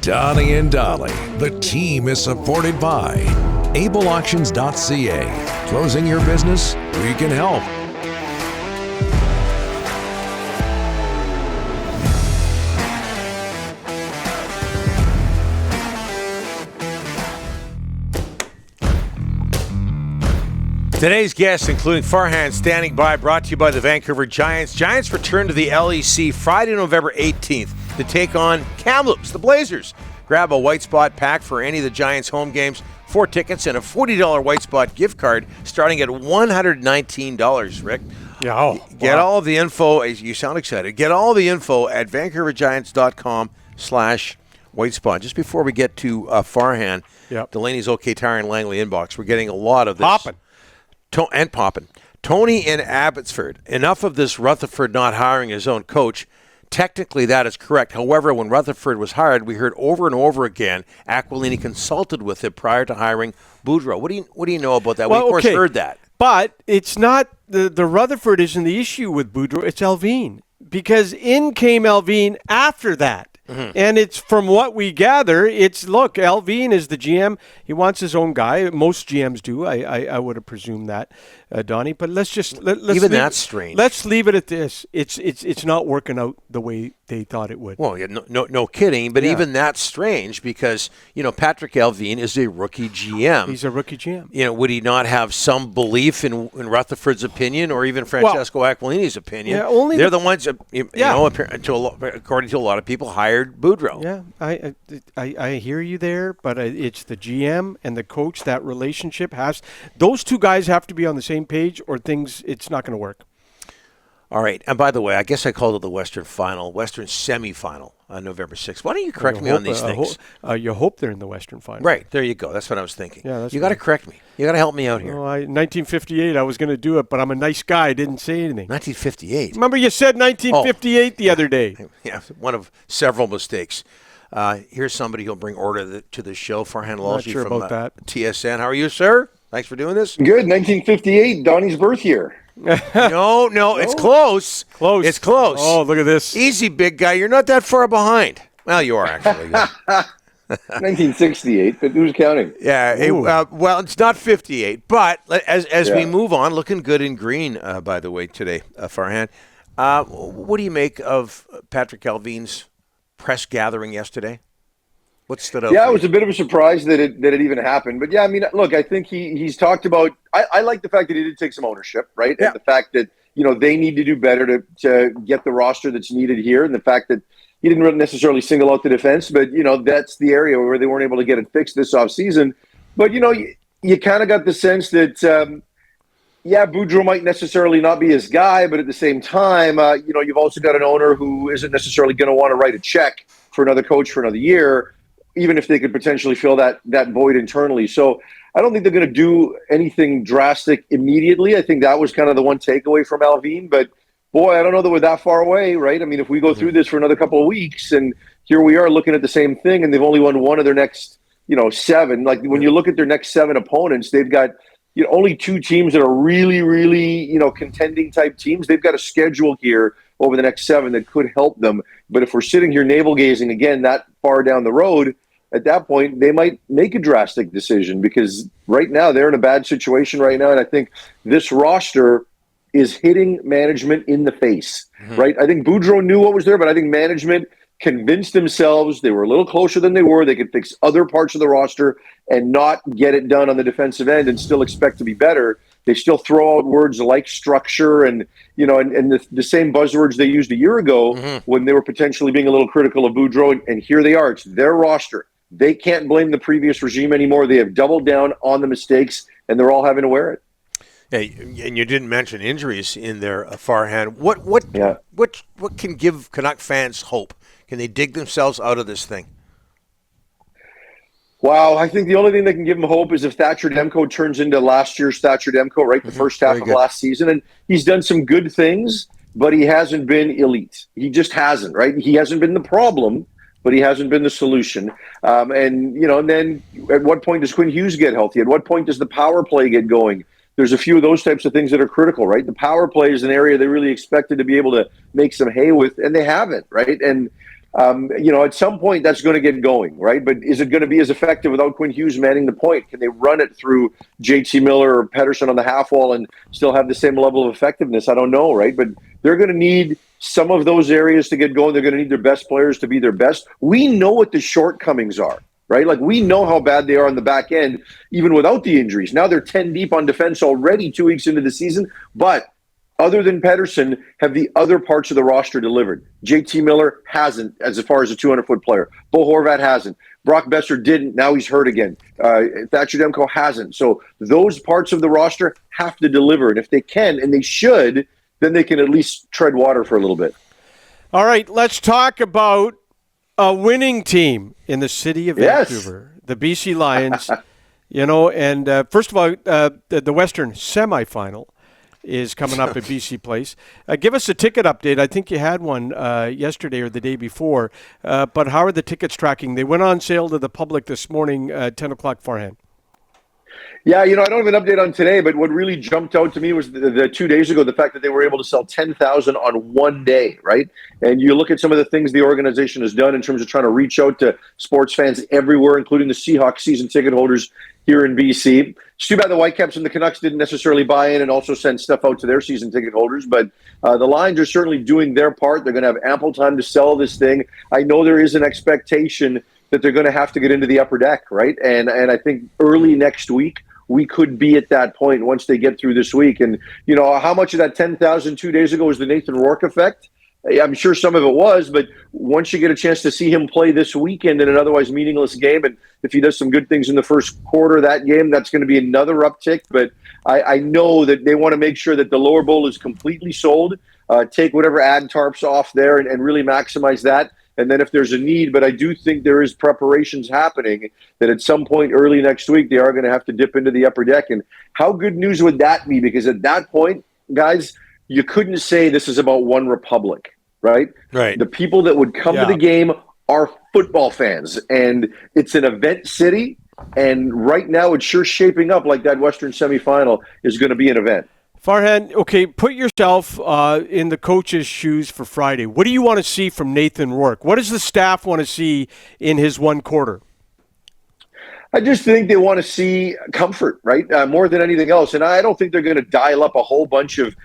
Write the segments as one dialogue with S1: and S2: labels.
S1: Donnie and Dolly. The team is supported by ableauctions.ca. Closing your business? We can help.
S2: Today's guests, including Farhan standing by, brought to you by the Vancouver Giants. Giants return to the LEC Friday, November 18th to take on Kamloops, the Blazers. Grab a White Spot pack for any of the Giants home games, 4 tickets, and a $40 White Spot gift card starting at $119, Rick.
S3: Yeah,
S2: Get all of the info. You sound excited. Get all the info at vancouvergiants.com/White Spot. Just before we get to Farhan, Delaney's OK Tire and Langley inbox, we're getting a lot of this.
S3: Poppin'.
S2: And popping. Tony in Abbotsford. Enough of this Rutherford not hiring his own coach. Technically, that is correct. However, when Rutherford was hired, we heard over and over again Aquilini consulted with him prior to hiring Boudreau. What do you know about that?
S3: Well,
S2: we, of course, heard that.
S3: But it's not the Rutherford isn't the issue with Boudreau. It's Allvin. Because in came Allvin after that. Mm-hmm. And it's from what we gather, look, Allvin is the GM. He wants his own guy. Most GMs do. I would have presumed that, Donnie. But let's
S2: that's strange.
S3: Let's leave it at this. It's not working out the way they thought it would.
S2: Well, yeah, no kidding. But even that's strange because Patrik Allvin is a rookie GM.
S3: He's a rookie GM.
S2: Would he not have some belief in Rutherford's opinion or even Francesco Aquilini's opinion?
S3: Yeah, only
S2: they're the ones that, according to a lot of people, hired Boudreau.
S3: Yeah, I hear you there, but it's the GM and the coach. That relationship those two guys have to be on the same page, or it's not going to work.
S2: All right, and by the way, I guess I called it the Western semifinal on November 6th. Why don't you correct me on these things?
S3: You hope they're in the Western final.
S2: Right, there you go. That's what I was thinking.
S3: Yeah,
S2: you got to correct me. You got to help me out here.
S3: 1958, I was going to do it, but I'm a nice guy. I didn't say anything.
S2: 1958?
S3: Remember you said 1958 the other day.
S2: Yeah, one of several mistakes. Here's somebody who'll bring order to the show, Farhan Lalji
S3: sure
S2: from
S3: about that.
S2: TSN. How are you, sir? Thanks for doing this.
S4: Good. 1958, Donnie's birth year.
S2: No, it's close.
S3: Close.
S2: It's close.
S3: Oh, look at this.
S2: Easy, big guy. You're not that far behind. Well, you are actually.
S4: 1968, but who's counting?
S2: Yeah. Well, it's not 58, but as we move on, looking good in green, by the way, today, Farhan. What do you make of Patrik Allvin's press gathering yesterday? What stood out?
S4: Yeah, it was a bit of a surprise that it even happened. But yeah, I mean, look, I think he's talked about. I like the fact that he did take some ownership, right?
S2: Yeah.
S4: And the fact that they need to do better to get the roster that's needed here, and the fact that he didn't really necessarily single out the defense, but that's the area where they weren't able to get it fixed this offseason. But you kind of got the sense that Boudreau might necessarily not be his guy, but at the same time, you've also got an owner who isn't necessarily going to want to write a check for another coach for another year, even if they could potentially fill that void internally. So I don't think they're going to do anything drastic immediately. I think that was kind of the one takeaway from Allvin. But, boy, I don't know that we're that far away, right? I mean, if we go through this for another couple of weeks, and here we are looking at the same thing, and they've only won one of their next, 7. Like, when you look at their next 7 opponents, they've got only 2 teams that are really, really, contending type teams. They've got a schedule here over the next 7 that could help them. But if we're sitting here navel-gazing again that far down the road, at that point, they might make a drastic decision because right now they're in a bad situation right now. And I think this roster is hitting management in the face, right? I think Boudreau knew what was there, but I think management convinced themselves they were a little closer than they were. They could fix other parts of the roster and not get it done on the defensive end and still expect to be better. They still throw out words like structure and the same buzzwords they used a year ago when they were potentially being a little critical of Boudreau. And here they are. It's their roster. They can't blame the previous regime anymore. They have doubled down on the mistakes, and they're all having to wear it.
S2: Hey, and you didn't mention injuries in there, Farhan. What can give Canuck fans hope? Can they dig themselves out of this thing?
S4: Wow, I think the only thing that can give them hope is if Thatcher Demko turns into last year's Thatcher Demko, right? The first half of last season. And he's done some good things, but he hasn't been elite. He just hasn't, right? He hasn't been the problem, but he hasn't been the solution. And then at what point does Quinn Hughes get healthy? At what point does the power play get going? There's a few of those types of things that are critical, right? The power play is an area they really expected to be able to make some hay with, and they haven't, right? And At some point that's going to get going, right? But is it going to be as effective without Quinn Hughes manning the point? Can they run it through JT Miller or Pedersen on the half wall and still have the same level of effectiveness? I don't know, right? But they're going to need some of those areas to get going. They're going to need their best players to be their best. We know what the shortcomings are, right? Like, we know how bad they are on the back end, even without the injuries. Now they're 10 deep on defense already 2 weeks into the season, but other than Pedersen, have the other parts of the roster delivered? JT Miller hasn't, as far as a 200-foot player. Bo Horvat hasn't. Brock Besser didn't. Now he's hurt again. Thatcher Demko hasn't. So those parts of the roster have to deliver. And if they can, and they should, then they can at least tread water for a little bit.
S3: All right, let's talk about a winning team in the city of Vancouver, the BC Lions. And first of all, the Western semifinal is coming up at BC Place. Give us a ticket update. I think you had one yesterday or the day before. But how are the tickets tracking? They went on sale to the public this morning, 10 o'clock Farhan.
S4: Yeah, I don't have an update on today, but what really jumped out to me was the 2 days ago, the fact that they were able to sell 10,000 on one day, right? And you look at some of the things the organization has done in terms of trying to reach out to sports fans everywhere, including the Seahawks season ticket holders here in BC. It's too bad the Whitecaps and the Canucks didn't necessarily buy in and also send stuff out to their season ticket holders, but the Lions are certainly doing their part. They're going to have ample time to sell this thing. I know there is an expectation that they're going to have to get into the upper deck, right? And I think early next week, we could be at that point once they get through this week. And, how much of that 10,000 2 days ago was the Nathan Rourke effect? I'm sure some of it was, but once you get a chance to see him play this weekend in an otherwise meaningless game, and if he does some good things in the first quarter of that game, that's going to be another uptick. But I know that they want to make sure that the lower bowl is completely sold, take whatever ag tarps off there and really maximize that. And then if there's a need, but I do think there is preparations happening that at some point early next week, they are going to have to dip into the upper deck. And how good news would that be? Because at that point, guys, you couldn't say this is about One Republic, right?
S2: Right.
S4: The people that would come to the game are football fans, and it's an event city. And right now it's sure shaping up like that Western semifinal is going to be an event.
S3: Farhan, okay, put yourself in the coach's shoes for Friday. What do you want to see from Nathan Rourke? What does the staff want to see in his one quarter?
S4: I just think they want to see comfort, right? More than anything else. And I don't think they're going to dial up a whole bunch of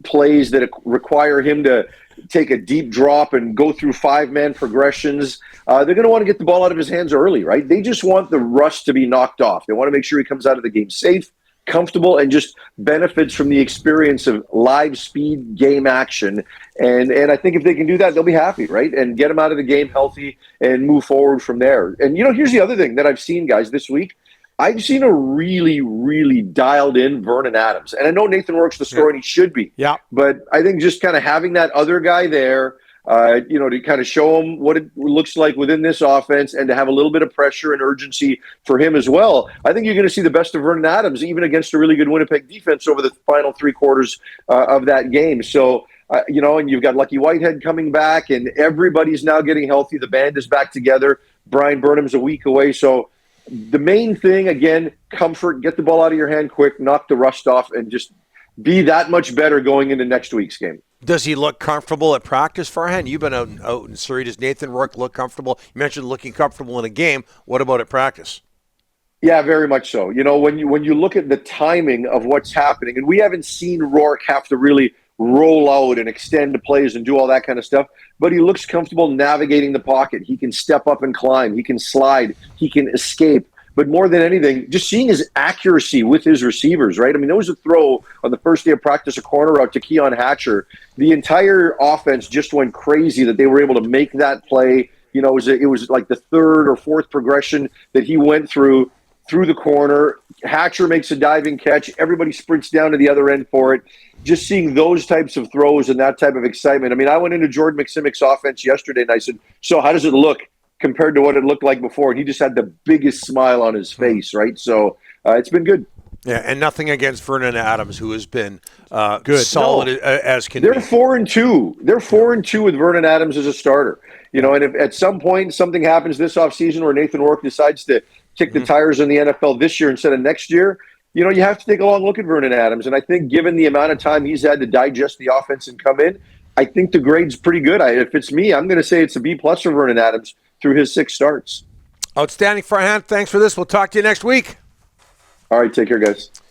S4: plays that require him to take a deep drop and go through 5-man progressions. They're going to want to get the ball out of his hands early, right? They just want the rust to be knocked off. They want to make sure he comes out of the game safe, comfortable, and just benefits from the experience of live speed game action. And I think if they can do that, they'll be happy, right? And get him out of the game healthy and move forward from there. And, here's the other thing that I've seen, guys, this week. I've seen a really, really dialed in Vernon Adams. And I know Nathan Rourke's the story, and he should be.
S3: Yeah.
S4: But I think just kind of having that other guy there, to kind of show him what it looks like within this offense and to have a little bit of pressure and urgency for him as well. I think you're going to see the best of Vernon Adams, even against a really good Winnipeg defense over the final three quarters of that game. So, and you've got Lucky Whitehead coming back, and everybody's now getting healthy. The band is back together. Brian Burnham's a week away. So the main thing, again, comfort, get the ball out of your hand quick, knock the rust off, and just be that much better going into next week's game.
S2: Does he look comfortable at practice, Farhan? You've been out in Surrey. Does Nathan Rourke look comfortable? You mentioned looking comfortable in a game. What about at practice?
S4: Yeah, very much so. When you look at the timing of what's happening, and we haven't seen Rourke have to really roll out and extend plays and do all that kind of stuff, but he looks comfortable navigating the pocket. He can step up and climb. He can slide. He can escape. But more than anything, just seeing his accuracy with his receivers, right? I mean, there was a throw on the first day of practice, a corner out to Keon Hatcher. The entire offense just went crazy that they were able to make that play. It was like the third or fourth progression that he went through the corner. Hatcher makes a diving catch. Everybody sprints down to the other end for it. Just seeing those types of throws and that type of excitement. I mean, I went into Jordan McSimick's offense yesterday and I said, so how does it look compared to what it looked like before? And he just had the biggest smile on his face, right? So it's been good.
S2: Yeah, and nothing against Vernon Adams, who has been good, solid as can be.
S4: They're 4-2. They're 4-2 with Vernon Adams as a starter. And if at some point something happens this offseason where Nathan Rourke decides to kick the tires in the NFL this year instead of next year, you have to take a long look at Vernon Adams. And I think given the amount of time he's had to digest the offense and come in, I think the grade's pretty good. If it's me, I'm going to say it's a B+ for Vernon Adams through his 6 starts.
S2: Outstanding, Farhan. Thanks for this. We'll talk to you next week.
S4: All right, take care, guys.